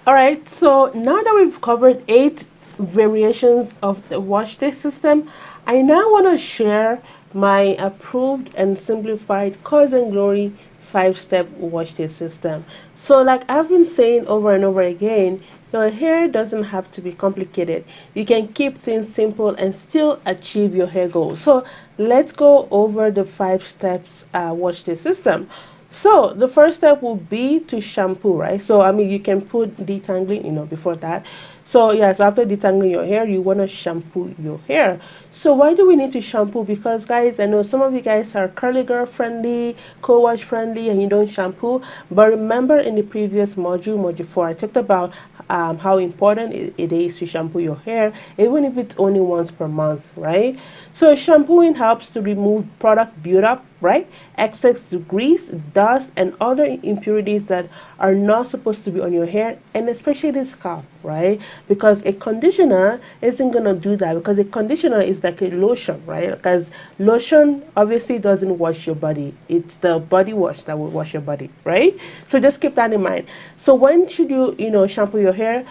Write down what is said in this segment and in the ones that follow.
All right, so now that we've covered 8 variations of the wash day system, I now want to share my approved and simplified Cause and Glory 5-step wash day system. So, like I've been saying over and over again, your hair doesn't have to be complicated. You can keep things simple and still achieve your hair goals. So, let's go over the 5 steps wash day system. So the first step will be to shampoo, right? So I mean, you can put detangling, before that. So yes, after detangling your hair, you want to shampoo your hair. So why do we need to shampoo? Because guys, I know some of you guys are curly girl friendly, co-wash friendly, and you don't shampoo. But remember in the previous module 4, I talked about how important it is to shampoo your hair, even if it's only once per month, right? So shampooing helps to remove product buildup, right? Excess grease, dust, and other impurities that are not supposed to be on your hair, and especially the scalp, right? Because a conditioner isn't gonna do that, because a conditioner is like a lotion, right? Because lotion obviously doesn't wash your body. It's the body wash that will wash your body, right? So just keep that in mind. So when should you shampoo your hair?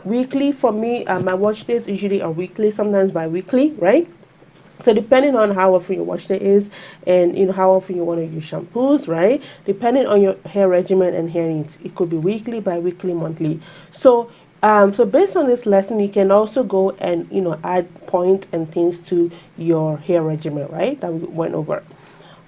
Weekly for me. My wash days usually are weekly, sometimes bi-weekly, right? So depending on how often your wash day is, and how often you want to use shampoos, right? Depending on your hair regimen and hair needs, it could be weekly, bi-weekly, monthly. So based on this lesson, you can also go and add points and things to your hair regimen, right? That we went over.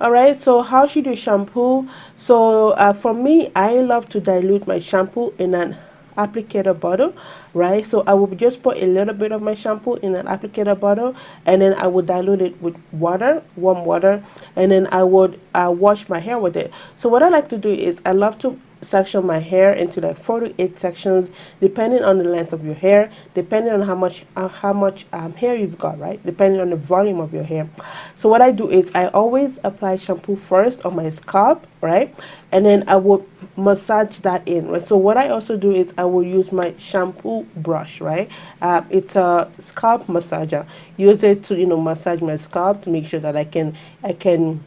All right, so how should you shampoo? So for me, I love to dilute my shampoo in an applicator bottle, right? So I will just put a little bit of my shampoo in an applicator bottle, and then I would dilute it with water, warm water, and then I would wash my hair with it. So what I like to do is I love to section my hair into like 4 to 8 sections, depending on the length of your hair, depending on how much hair you've got, right? Depending on the volume of your hair. So what I do is I always apply shampoo first on my scalp, right? And then I will massage that in, right? So what I also do is I will use my shampoo brush, right? It's a scalp massager. Use it to massage my scalp to make sure that I can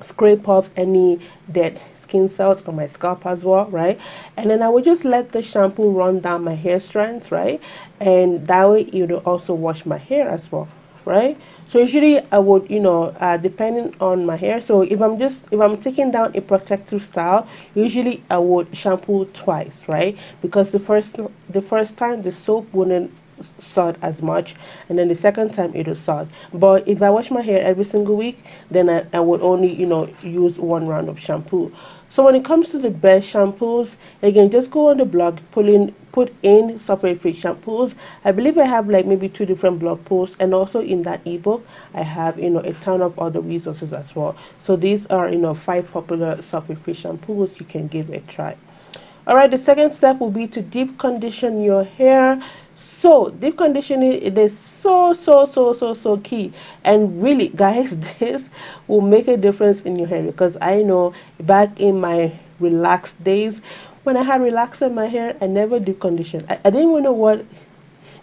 scrape off any dead skin cells on my scalp as well, right? And then I would just let the shampoo run down my hair strands, right? And that way it will also wash my hair as well, right? So usually I would, depending on my hair. So if I'm taking down a protective style, usually I would shampoo twice, right? Because the first time the soap wouldn't salt as much, and then the second time it will salt. But if I wash my hair every single week, then I would only use one round of shampoo. So when it comes to the best shampoos, again, just go on the blog, put in sulfate free shampoos. I believe I have like maybe 2 different blog posts, and also in that ebook I have a ton of other resources as well. So these are 5 popular sulfate free shampoos you can give a try. All right, the second step will be to deep condition your hair. So, deep conditioning, it is so key. And really, guys, this will make a difference in your hair, because I know back in my relaxed days, when I had relaxer in my hair, I never deep conditioned. I didn't even know what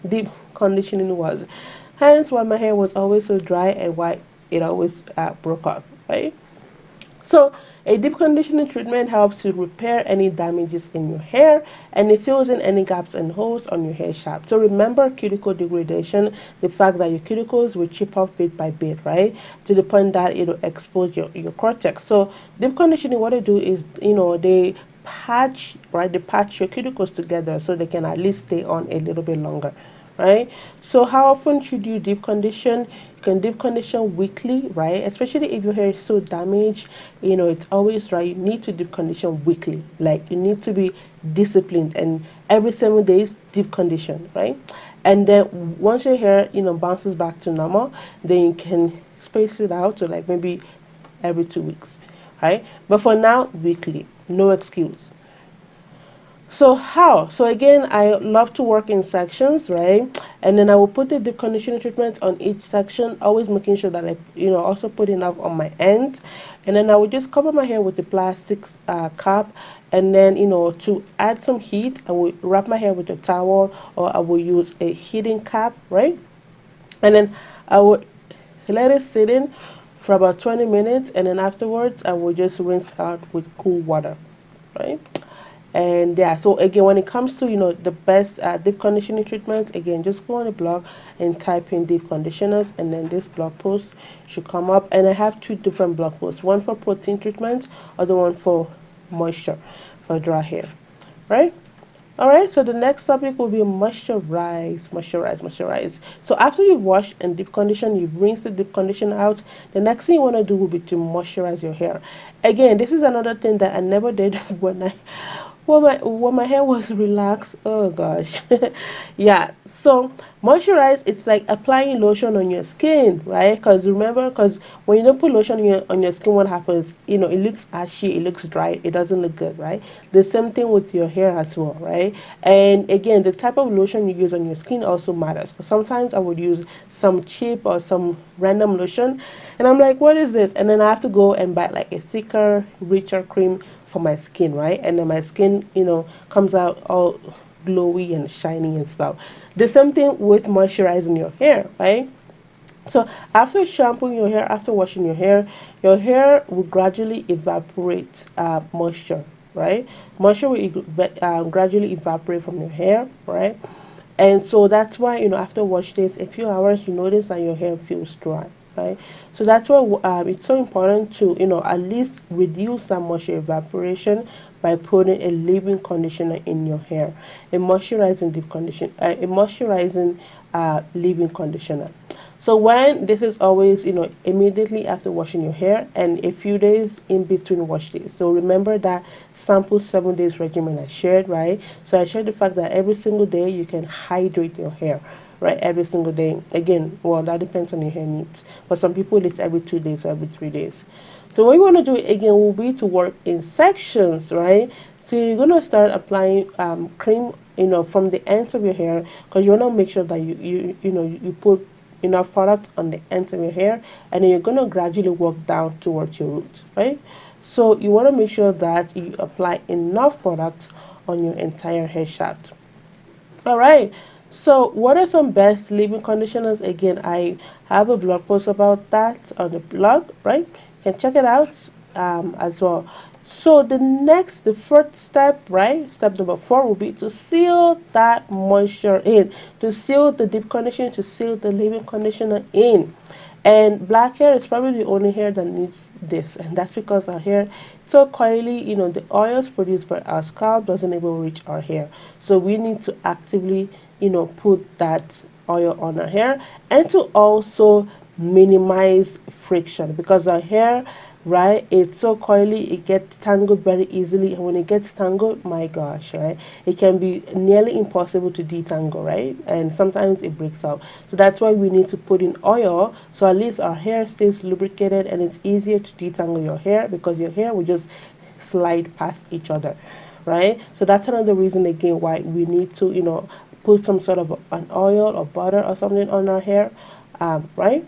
deep conditioning was. Hence why my hair was always so dry and why it always broke off, right? So, a deep conditioning treatment helps to repair any damages in your hair, and it fills in any gaps and holes on your hair shaft. So, remember cuticle degradation, the fact that your cuticles will chip off bit by bit, right? To the point that it will expose your cortex. So, deep conditioning, what they do is, they patch, right? They patch your cuticles together so they can at least stay on a little bit longer, right? So how often should you deep condition? You can deep condition weekly, right? Especially if your hair is so damaged, it's always right. You need to deep condition weekly. Like you need to be disciplined, and every 7 days deep condition, right? And then once your hair, bounces back to normal, then you can space it out to like maybe every 2 weeks, right? But for now, weekly, no excuse. So how? So again, I love to work in sections, right? And then I will put the deep conditioning treatment on each section, always making sure that I, also put enough on my ends. And then I will just cover my hair with the plastic cap. And then, to add some heat, I will wrap my hair with a towel, or I will use a heating cap, right? And then I would let it sit in for about 20 minutes. And then afterwards, I will just rinse out with cool water, right? And yeah, so again, when it comes to the best deep conditioning treatments, again, just go on the blog and type in deep conditioners, and then this blog post should come up. And I have two different blog posts: one for protein treatments, other one for moisture for dry hair, right? All right, so the next topic will be moisturize, moisturize, moisturize. So after you've washed and deep condition, you've rinsed the deep condition out. The next thing you want to do will be to moisturize your hair. Again, this is another thing that I never did when my hair was relaxed. Oh gosh. Yeah, so moisturize, it's like applying lotion on your skin, right? Because remember, because when you don't put lotion on your skin, what happens? It looks ashy, it looks dry, it doesn't look good, right? The same thing with your hair as well, right? And again, the type of lotion you use on your skin also matters. Because sometimes I would use some cheap or some random lotion, and I'm like, what is this? And then I have to go and buy like a thicker, richer cream for my skin, right? And then my skin, comes out all glowy and shiny and stuff. The same thing with moisturizing your hair, right? So after shampooing your hair, after washing your hair will gradually evaporate moisture, right? Moisture will gradually evaporate from your hair, right? And so that's why, after wash days, a few hours, you notice that your hair feels dry, right? So that's why it's so important to, at least reduce that moisture evaporation by putting a leave-in conditioner in your hair, a moisturizing deep condition, a moisturizing leave-in conditioner. So when this is always, immediately after washing your hair and a few days in between wash days. So remember that sample 7 days regimen I shared, right? So I shared the fact that every single day you can hydrate your hair, right? Every single day. Again, well, that depends on your hair needs. For some people, it's every 2 days or every 3 days. So what you want to do again will be to work in sections, right? So you're gonna start applying cream, from the ends of your hair, because you wanna make sure that you put enough product on the ends of your hair, and then you're gonna gradually work down towards your roots, right? So you wanna make sure that you apply enough product on your entire hair shaft. All right. So, what are some best leave-in conditioners? Again, I have a blog post about that on the blog, right? You can check it out as well. So, the first step, right? Step number 4 will be to seal that moisture in, to seal the deep conditioner, to seal the leave-in conditioner in. And black hair is probably the only hair that needs this, and that's because our hair is so coily. The oils produced by our scalp doesn't even reach our hair, so we need to actively, put that oil on our hair, and to also minimize friction because our hair, right, it's so coily, it gets tangled very easily, and when it gets tangled, my gosh, right, it can be nearly impossible to detangle, right, and sometimes it breaks out. So that's why we need to put in oil, so at least our hair stays lubricated and it's easier to detangle your hair, because your hair will just slide past each other, right? So that's another reason again why we need to, put some sort of an oil or butter or something on our hair, right?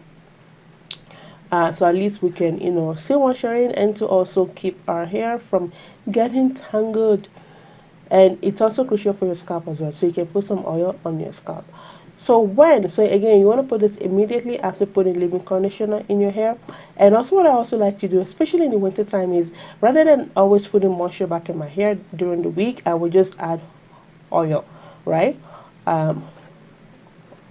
So at least we can, seal washing, and to also keep our hair from getting tangled. And it's also crucial for your scalp as well. So you can put some oil on your scalp. So again, you want to put this immediately after putting leave-in conditioner in your hair. And also what I also like to do, especially in the winter time, is rather than always putting moisture back in my hair during the week, I will just add oil, right? Um,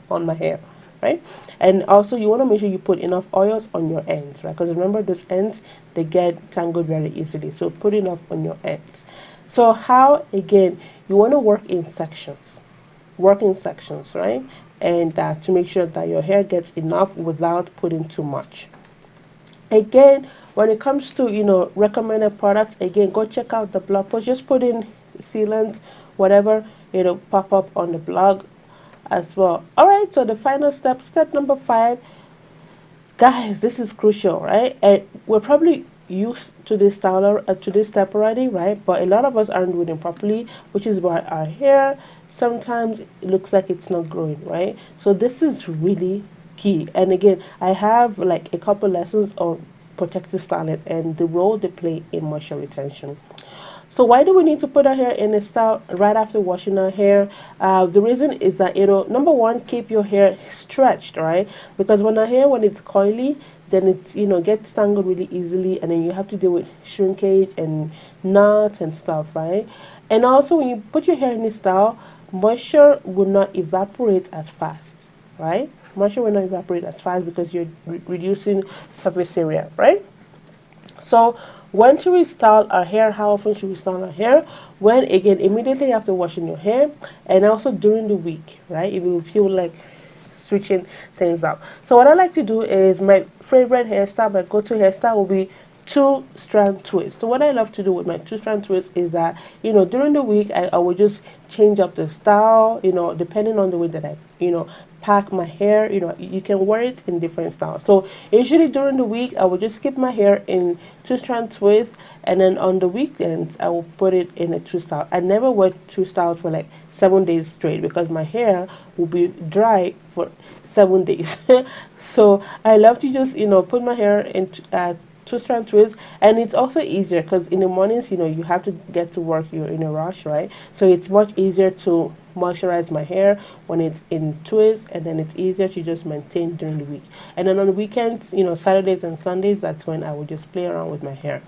on my hair, right? And also you want to make sure you put enough oils on your ends, right? Because remember, those ends, they get tangled very easily, so put enough on your ends. So how, again, you want to work in sections, right? And to make sure that your hair gets enough without putting too much. Again, when it comes to, recommended products, again, go check out the blog post, just put in sealant, whatever, it'll pop up on the blog as well. All right, so the final step number 5, guys, this is crucial, right? And we're probably used to this to this step already, right? But a lot of us aren't doing it properly, which is why our hair sometimes it looks like it's not growing, right? So this is really key. And again, I have like a couple lessons on protective styling and the role they play in moisture retention. So why do we need to put our hair in a style right after washing our hair? The reason is that number one, keep your hair stretched, right? Because when it's coily, then it's gets tangled really easily, and then you have to deal with shrinkage and knots and stuff, right? And also, when you put your hair in this style, moisture will not evaporate as fast, right? Moisture will not evaporate as fast because you're reducing surface area, right? So when should we style our hair? How often should we style our hair? When, again, immediately after washing your hair, and also during the week, right? If you feel like switching things up. So what I like to do is my favorite hairstyle, my go-to hairstyle will be two strand twist. So what I love to do with my two strand twist is that, during the week I will just change up the style, depending on the way that I, pack my hair. You can wear it in different styles. So usually during the week I will just keep my hair in two strand twist, and then on the weekends I will put it in a two style. I never wear two styles for like 7 days straight because my hair will be dry for 7 days. So I love to just put my hair in two strand twist, and it's also easier because in the mornings you have to get to work, you're in a rush, right? So it's much easier to moisturize my hair when it's in twist, and then it's easier to just maintain during the week. And then on the weekends, Saturdays and Sundays, that's when I will just play around with my hair.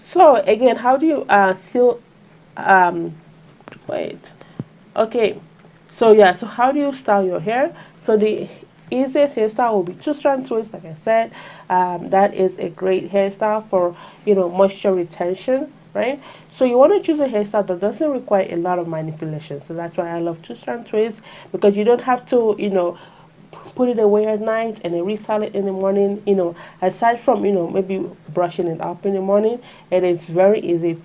So again, how do you seal um wait okay, so yeah, so how do you style your hair? So the easiest hairstyle will be two strand twist, like I said. That is a great hairstyle for moisture retention, right? So you want to choose a hairstyle that doesn't require a lot of manipulation. So that's why I love two strand twist, because you don't have to put it away at night and then restyle it in the morning. Aside from maybe brushing it up in the morning, and it's very easy.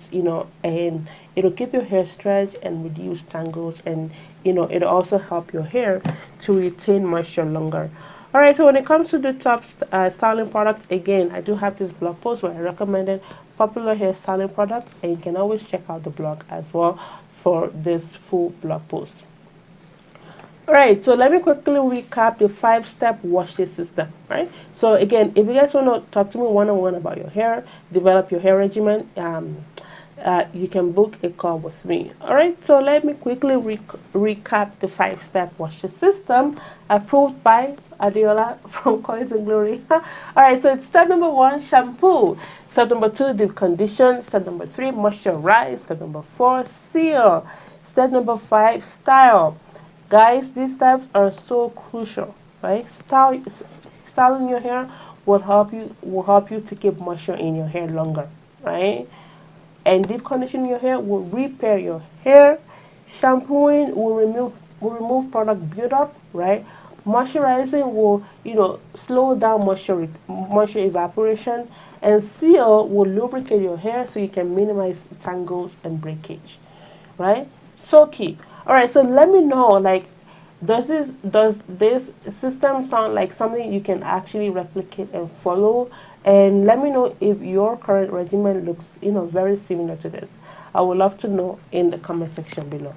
And it'll keep your hair stretched and reduce tangles, and it'll also help your hair to retain moisture longer. All right, so when it comes to the top styling products, again, I do have this blog post where I recommended popular hair styling products, and you can always check out the blog as well for this full blog post. Alright, so let me quickly recap the five-step wash day system, right? So again, if you guys want to talk to me one-on-one about your hair, develop your hair regimen, you can book a call with me. Alright, so let me quickly recap the five-step wash day system approved by Adiola from Coins and Glory. Alright, so it's step number one, shampoo. Step number two, deep condition. Step number three, moisturize. Step number four, seal. Step number five, style. Guys, these steps are so crucial, right? Styling your hair will help you to keep moisture in your hair longer, right? And deep conditioning your hair will repair your hair. Shampooing will remove product buildup, right? Moisturizing will slow down moisture evaporation, and seal will lubricate your hair so you can minimize tangles and breakage, right? So key. All right, so let me know, like, does this system sound like something you can actually replicate and follow? And let me know if your current regimen looks very similar to this. I would love to know in the comment section below.